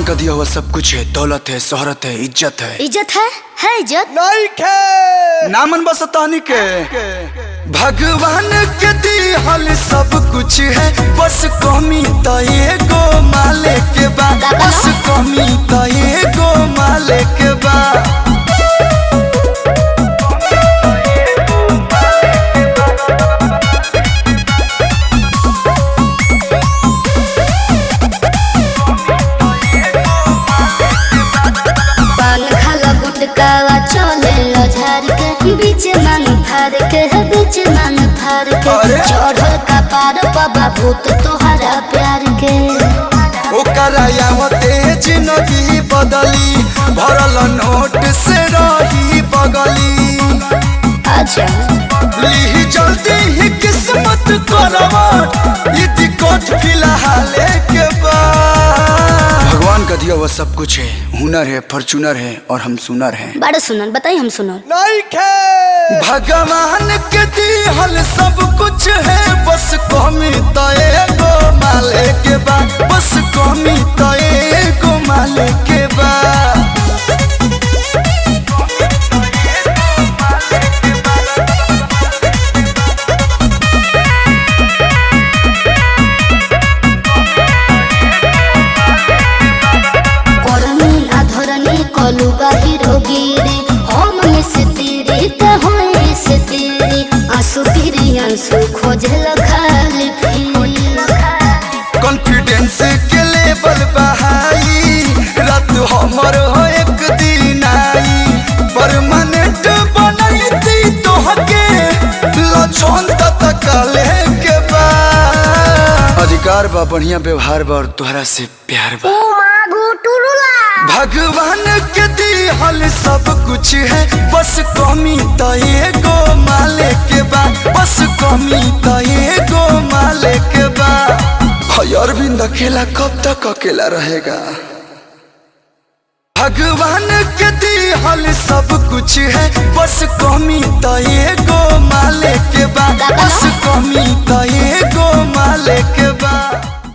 का दिया हुआ सब कुछ है, दौलत है, शोहरत है, इज्जत है। इज्जत है इज्जत नहीं के नामन बसतानी के भगवान के दिहल सब कुछ है, बस कमी तो एगो माले के बा, बस कमी तो एगो माले के बा। बीच मांग फार के है, बीच मांग फार के चढ़ल का पार बाबा भूत तोहरा प्यार के। ओकरा यावते जिंदगी बदली, भरल नोट से रही बगली। अच्छा ली जल्दी ही किस्मत करवट, ये दिक्कत फिलहाल के बाद। भगवान का दिया हुआ सब कुछ है, हुनर है, फॉर्चूनर है और हम सुनर हैं। बड़ा सुनर बताइए, हम सुनर नहीं खे। भगवान के दिहल सब कुछ है, बस कमी तो एगो माले के बा, बस कमी तो एगो माले के बा। कलुगा हीरो गिरी हम से तेरी तो होए से तेरी, आंसू फिरी आंसू खोजल खाली कॉन्फिडेंस के लेवल बहाई, रात हमर हो एक दिन आई, परमानेंट बनैती तोहके लछन तक लेके बा। अधिकार बा, बढ़िया व्यवहार बा और तोहरा से प्यार बा। भगवान के दिहल सब कुछ है, बस कमी तो एगो माले के बा, बस कमी तो एगो माले के बा। अरविंद अकेला कब तक अकेला रहेगा। भगवान के दिहल सब कुछ है, बस कमी तो एगो माले के